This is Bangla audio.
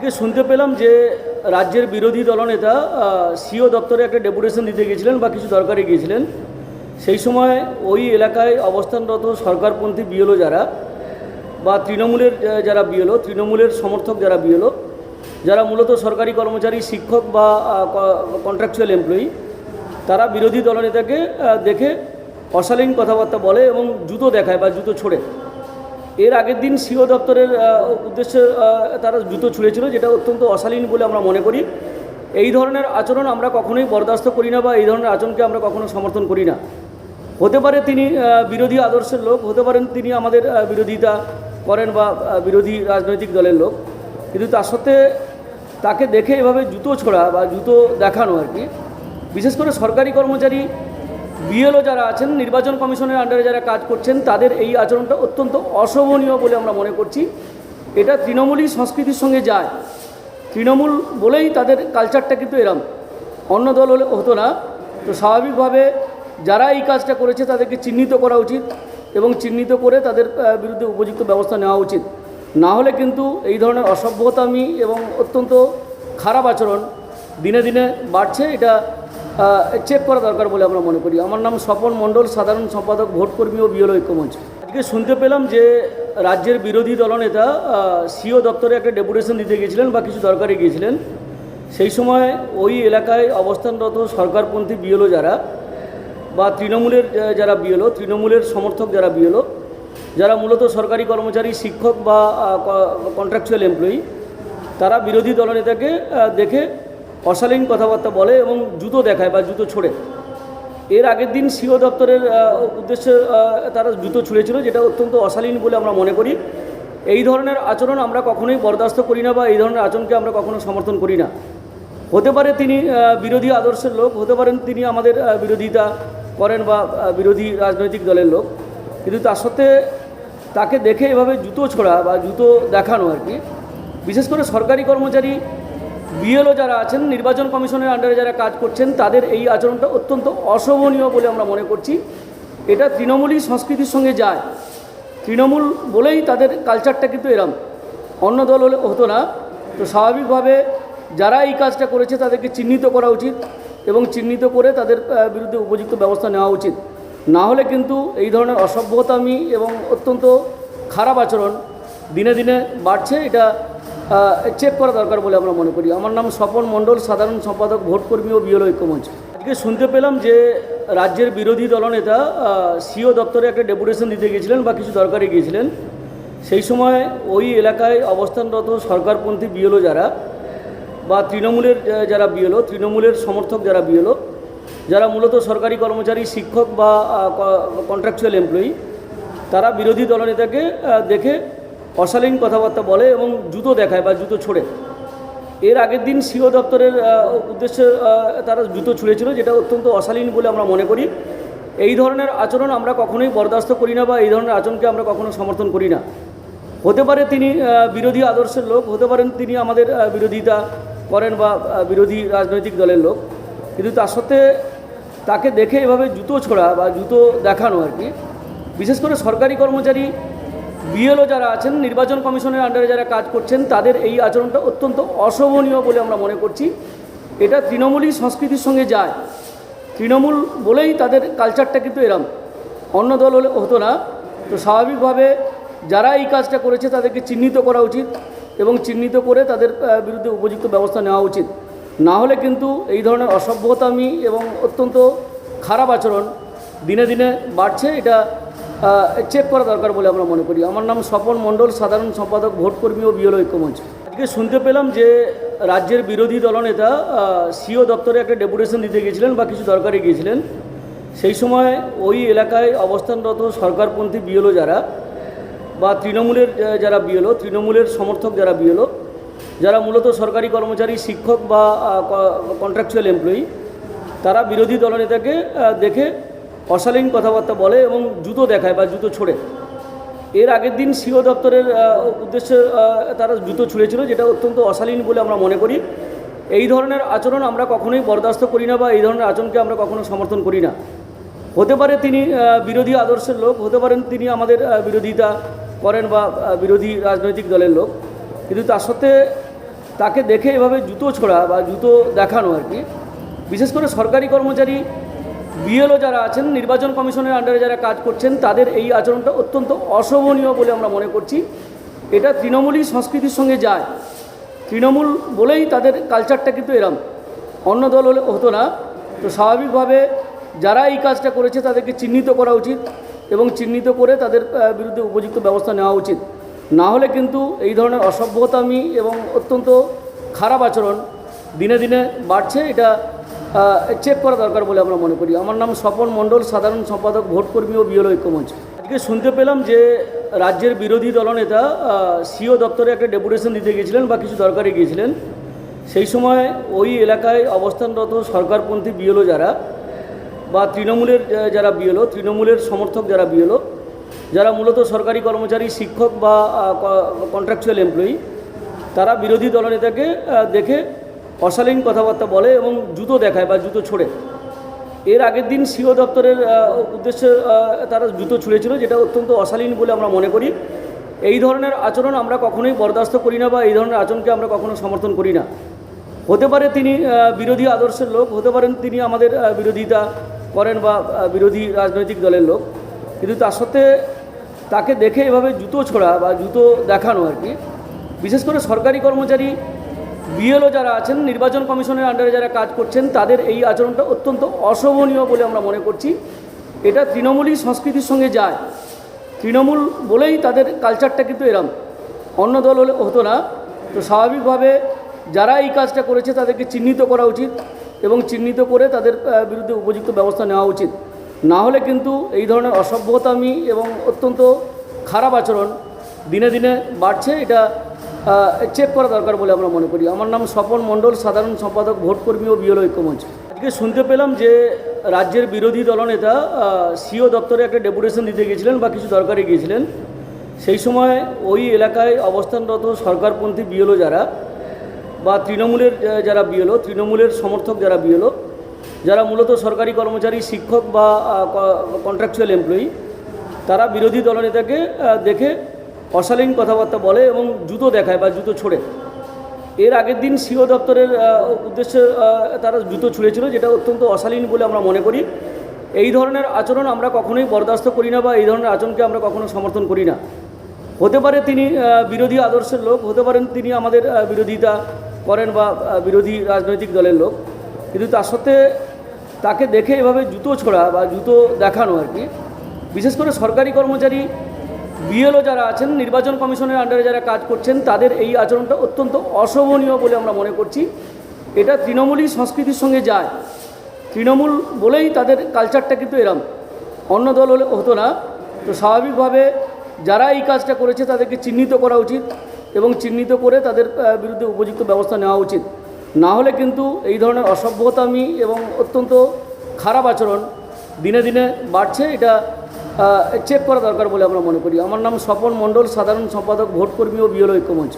আজকে শুনতে পেলাম যে রাজ্যের বিরোধী দলনেতা সিও দপ্তরে একটা ডেপুটেশন দিতে গিয়েছিলেন বা কিছু দরকারে গিয়েছিলেন। সেই সময় ওই এলাকায় অবস্থানরত সরকারপন্থী বিএলও যারা বা তৃণমূলের যারা বিএলও, তৃণমূলের সমর্থক যারা বিএলও, যারা মূলত সরকারি কর্মচারী, শিক্ষক বা কন্ট্রাকচুয়াল এমপ্লয়ি, তারা বিরোধী দলনেতাকে দেখে অশালীন কথাবার্তা বলে এবং জুতো দেখায় বা জুতো ছোড়ে। এর আগের দিন সিও দপ্তরের উদ্দেশ্যে তারা জুতো ছুঁড়েছিল, যেটা অত্যন্ত অশালীন বলে আমরা মনে করি। এই ধরনের আচরণ আমরা কখনোই বরদাস্ত করি না বা এই ধরনের আচরণকে আমরা কখনো সমর্থন করি না। হতে পারে তিনি বিরোধী আদর্শের লোক, হতে পারেন তিনি আমাদের বিরোধিতা করেন বা বিরোধী রাজনৈতিক দলের লোক, কিন্তু তার সত্ত্বে তাকে দেখে এভাবে জুতো ছোড়া বা জুতো দেখানো আর কি, বিশেষ করে সরকারি কর্মচারী বিএলও যারা আছেন, নির্বাচন কমিশনের আন্ডারে যারা কাজ করছেন, তাদের এই আচরণটা অত্যন্ত অশোভনীয় বলে আমরা মনে করছি। এটা তৃণমূলী সংস্কৃতির সঙ্গে যায়। তৃণমূল বলেই তাদের কালচারটা কিন্তু এরম, অন্য দল হলে হতো না। তো স্বাভাবিকভাবে যারা এই কাজটা করেছে তাদেরকে চিহ্নিত করা উচিত এবং চিহ্নিত করে তাদের বিরুদ্ধে উপযুক্ত ব্যবস্থা নেওয়া উচিত। না হলে কিন্তু এই ধরনের অসভ্যতামি এবং অত্যন্ত খারাপ আচরণ দিনে দিনে বাড়ছে। এটা চেক করা দরকার বলে আমরা মনে করি। আমার নাম স্বপন মণ্ডল, সাধারণ সম্পাদক, ভোটকর্মী ও বিএলও ঐক্যমঞ্চ। আজকে শুনতে পেলাম যে রাজ্যের বিরোধী দলনেতা সিও দপ্তরে একটা ডেপুটেশন দিতে গিয়েছিলেন বা কিছু দরকারে গিয়েছিলেন। সেই সময় ওই এলাকায় অবস্থানরত সরকারপন্থী বিএলও যারা বা তৃণমূলের যারা বিএলও, তৃণমূলের সমর্থক যারা বিএলও, যারা মূলত সরকারি কর্মচারী, শিক্ষক বা কন্ট্রাকচুয়াল এমপ্লয়ি, তারা বিরোধী দলনেতাকে দেখে অশালীন কথাবার্তা বলে এবং জুতো দেখায় বা জুতো ছোড়ে। এর আগের দিন সিও দপ্তরের উদ্দেশ্যে তারা জুতো ছুঁড়েছিল, যেটা অত্যন্ত অশালীন বলে আমরা মনে করি। এই ধরনের আচরণ আমরা কখনোই বরদাস্ত করি না বা এই ধরনের আচরণকে আমরা কখনো সমর্থন করি না। হতে পারে তিনি বিরোধী আদর্শের লোক, হতে পারেন তিনি আমাদের বিরোধিতা করেন বা বিরোধী রাজনৈতিক দলের লোক, কিন্তু তার সত্ত্বে তাকে দেখে এভাবে জুতো ছোড়া বা জুতো দেখানো আর কি, বিশেষ করে সরকারি কর্মচারী বিএলও যারা আছেন, নির্বাচন কমিশনের আন্ডারে যারা কাজ করছেন, তাদের এই আচরণটা অত্যন্ত অশোভনীয় বলে আমরা মনে করছি। এটা তৃণমূলী সংস্কৃতির সঙ্গে যায়। তৃণমূল বলেই তাদের কালচারটা কিন্তু এরম, অন্য দল হলে হতো না। তো স্বাভাবিকভাবে যারা এই কাজটা করেছে তাদেরকে চিহ্নিত করা উচিত এবং চিহ্নিত করে তাদের বিরুদ্ধে উপযুক্ত ব্যবস্থা নেওয়া উচিত। না হলে কিন্তু এই ধরনের অসভ্যতামি এবং অত্যন্ত খারাপ আচরণ দিনে দিনে বাড়ছে। এটা চেক করা দরকার বলে আমরা মনে করি। আমার নাম স্বপন মণ্ডল, সাধারণ সম্পাদক, ভোটকর্মী ও বিএলও ঐক্যমঞ্চ। আজকে শুনতে পেলাম যে রাজ্যের বিরোধী দলনেতা সিও দপ্তরে একটা ডেপুটেশন দিতে গিয়েছিলেন বা কিছু দরকারে গিয়েছিলেন। সেই সময় ওই এলাকায় অবস্থানরত সরকারপন্থী বিএলও যারা বা তৃণমূলের যারা বিএলও, তৃণমূলের সমর্থক যারা বিএলও, যারা মূলত সরকারি কর্মচারী, শিক্ষক বা কন্ট্রাকচুয়াল এমপ্লয়ি, তারা বিরোধী দলনেতাকে দেখে অশালীন কথাবার্তা বলে এবং জুতো দেখায় বা জুতো ছোড়ে। এর আগের দিন সিও দপ্তরের উদ্দেশ্যে তারা জুতো ছুঁড়েছিল, যেটা অত্যন্ত অশালীন বলে আমরা মনে করি। এই ধরনের আচরণ আমরা কখনোই বরদাস্ত করি না বা এই ধরনের আচরণকে আমরা কখনো সমর্থন করি না। হতে পারে তিনি বিরোধী আদর্শের লোক, হতে পারেন তিনি আমাদের বিরোধিতা করেন বা বিরোধী রাজনৈতিক দলের লোক, কিন্তু তার সত্ত্বে তাকে দেখে এভাবে জুতো ছোড়া বা জুতো দেখানো আর কি, বিশেষ করে সরকারি কর্মচারী বিএলও যারা আছেন, নির্বাচন কমিশনের আন্ডারে যারা কাজ করছেন, তাদের এই আচরণটা অত্যন্ত অশোভনীয় বলে আমরা মনে করছি। এটা তৃণমূলী সংস্কৃতির সঙ্গে যায়। তৃণমূল বলেই তাদের কালচারটা কিন্তু এরম, অন্য দল হলে হতো না। তো স্বাভাবিকভাবে যারা এই কাজটা করেছে তাদেরকে চিহ্নিত করা উচিত এবং চিহ্নিত করে তাদের বিরুদ্ধে উপযুক্ত ব্যবস্থা নেওয়া উচিত। না হলে কিন্তু এই ধরনের অসভ্যতামি এবং অত্যন্ত খারাপ আচরণ দিনে দিনে বাড়ছে। এটা চেক করা দরকার বলে আমরা মনে করি। আমার নাম স্বপন মণ্ডল, সাধারণ সম্পাদক, ভোটকর্মী ও বিএলও ঐক্যমঞ্চ। আজকে শুনতে পেলাম যে রাজ্যের বিরোধী দলনেতা সিও দপ্তরে একটা ডেপুটেশন দিতে গিয়েছিলেন বা কিছু দরকারে গিয়েছিলেন। সেই সময় ওই এলাকায় অবস্থানরত সরকারপন্থী বিএলও যারা বা তৃণমূলের যারা বিএলও, তৃণমূলের সমর্থক যারা বিএলও, যারা মূলত সরকারি কর্মচারী, শিক্ষক বা কন্ট্রাকচুয়াল এমপ্লয়ি, তারা বিরোধী দলনেতাকে দেখে অশালীন কথাবার্তা বলে এবং জুতো দেখায় বা জুতো ছোড়ে। এর আগের দিন সিও দপ্তরের উদ্দেশ্যে তারা জুতো ছুঁড়েছিল, যেটা অত্যন্ত অশালীন বলে আমরা মনে করি। এই ধরনের আচরণ আমরা কখনোই বরদাস্ত করি না বা এই ধরনের আচরণকে আমরা কখনো সমর্থন করি না। হতে পারে তিনি বিরোধী আদর্শের লোক, হতে পারেন তিনি আমাদের বিরোধিতা করেন বা বিরোধী রাজনৈতিক দলের লোক, কিন্তু তার সত্ত্বে তাকে দেখে এভাবে জুতো ছোড়া বা জুতো দেখানো আর কি, বিশেষ করে সরকারি কর্মচারী বিএলও যারা আছেন, নির্বাচন কমিশনের আন্ডারে যারা কাজ করছেন, তাদের এই আচরণটা অত্যন্ত অশোভনীয় বলে আমরা মনে করছি। এটা তৃণমূলী সংস্কৃতির সঙ্গে যায়। তৃণমূল বলেই তাদের কালচারটা কিন্তু এরম, অন্য দল হলে হতো না। তো স্বাভাবিকভাবে যারা এই কাজটা করেছে তাদেরকে চিহ্নিত করা উচিত এবং চিহ্নিত করে তাদের বিরুদ্ধে উপযুক্ত ব্যবস্থা নেওয়া উচিত। না হলে কিন্তু এই ধরনের অসভ্যতামি এবং অত্যন্ত খারাপ আচরণ দিনে দিনে বাড়ছে। এটা চেক করা দরকার বলে আমরা মনে করি। আমার নাম স্বপন মণ্ডল, সাধারণ সম্পাদক, ভোটকর্মী ও বিএলও ঐক্যমঞ্চ। আজকে শুনতে পেলাম যে রাজ্যের বিরোধী দলনেতা সিও দপ্তরে একটা ডেপুটেশন দিতে গিয়েছিলেন বা কিছু দরকারে গিয়েছিলেন। সেই সময় ওই এলাকায় অবস্থানরত সরকারপন্থী বিএলও যারা বা তৃণমূলের যারা বিএলও, তৃণমূলের সমর্থক যারা বিএলও, যারা মূলত সরকারি কর্মচারী, শিক্ষক বা কন্ট্রাকচুয়াল এমপ্লয়ি, তারা বিরোধী দলনেতাকে দেখে অশালীন কথাবার্তা বলে এবং জুতো দেখায় বা জুতো ছোড়ে। এর আগের দিন সিও দপ্তরের উদ্দেশ্যে তারা জুতো ছুঁড়েছিল, যেটা অত্যন্ত অশালীন বলে আমরা মনে করি। এই ধরনের আচরণ আমরা কখনোই বরদাস্ত করি না বা এই ধরনের আচরণকে আমরা কখনো সমর্থন করি না। হতে পারে তিনি বিরোধী আদর্শের লোক, হতে পারেন তিনি আমাদের বিরোধিতা করেন বা বিরোধী রাজনৈতিক দলের লোক, কিন্তু তার সত্ত্বে তাকে দেখে এভাবে জুতো ছোড়া বা জুতো দেখানো আর কি, বিশেষ করে সরকারি কর্মচারী বিএলও যারা আছেন, নির্বাচন কমিশনের আন্ডারে যারা কাজ করছেন, তাদের এই আচরণটা অত্যন্ত অশোভনীয় বলে আমরা মনে করছি। এটা তৃণমূলী সংস্কৃতির সঙ্গে যায়। তৃণমূল বলেই তাদের কালচারটা কিন্তু এরম, অন্য দল হলে হতো না। তো স্বাভাবিকভাবে যারা এই কাজটা করেছে তাদেরকে চিহ্নিত করা উচিত এবং চিহ্নিত করে তাদের বিরুদ্ধে উপযুক্ত ব্যবস্থা নেওয়া উচিত। না হলে কিন্তু এই ধরনের অসভ্যতামি এবং অত্যন্ত খারাপ আচরণ দিনে দিনে বাড়ছে। এটা চেক করা দরকার বলে আমরা মনে করি। আমার নাম স্বপন মণ্ডল, সাধারণ সম্পাদক, ভোটকর্মী ও বিএলও ঐক্যমঞ্চ। আজকে শুনতে পেলাম যে রাজ্যের বিরোধী দলনেতা সিও দপ্তরে একটা ডেপুটেশন দিতে গিয়েছিলেন বা কিছু দরকারে গিয়েছিলেন। সেই সময় ওই এলাকায় অবস্থানরত সরকারপন্থী বিএলও যারা বা তৃণমূলের যারা বিএলও, তৃণমূলের সমর্থক যারা বিএলও, যারা মূলত সরকারি কর্মচারী, শিক্ষক বা কন্ট্রাকচুয়াল এমপ্লয়ি, তারা বিরোধী দলনেতাকে দেখে অশালীন কথাবার্তা বলে এবং জুতো দেখায় বা জুতো ছোড়ে। এর আগের দিন সিও দপ্তরের উদ্দেশ্যে তারা জুতো ছুঁড়েছিল, যেটা অত্যন্ত অশালীন বলে আমরা মনে করি। এই ধরনের আচরণ আমরা কখনোই বরদাস্ত করি না বা এই ধরনের আচরণকে আমরা কখনো সমর্থন করি না। হতে পারে তিনি বিরোধী আদর্শের লোক, হতে পারেন তিনি আমাদের বিরোধিতা করেন বা বিরোধী রাজনৈতিক দলের লোক, কিন্তু তার সত্ত্বে তাকে দেখে এভাবে জুতো ছোড়া বা জুতো দেখানো আর কি, বিশেষ করে সরকারি কর্মচারী বিএলও যারা আছেন, নির্বাচন কমিশনের আন্ডারে যারা কাজ করছেন, তাদের এই আচরণটা অত্যন্ত অশোভনীয় বলে আমরা মনে করছি। এটা তৃণমূলী সংস্কৃতির সঙ্গে যায়। তৃণমূল বলেই তাদের কালচারটা কিন্তু এরম, অন্য দল হলে হতো না। তো স্বাভাবিকভাবে যারা এই কাজটা করেছে তাদেরকে চিহ্নিত করা উচিত এবং চিহ্নিত করে তাদের বিরুদ্ধে উপযুক্ত ব্যবস্থা নেওয়া উচিত। না হলে কিন্তু এই ধরনের অসভ্যতামি এবং অত্যন্ত খারাপ আচরণ দিনে দিনে বাড়ছে। এটা চেক করা দরকার বলে আমরা মনে করি। আমার নাম স্বপন মণ্ডল, সাধারণ সম্পাদক, ভোটকর্মী ও বিএলও ঐক্যমঞ্চ।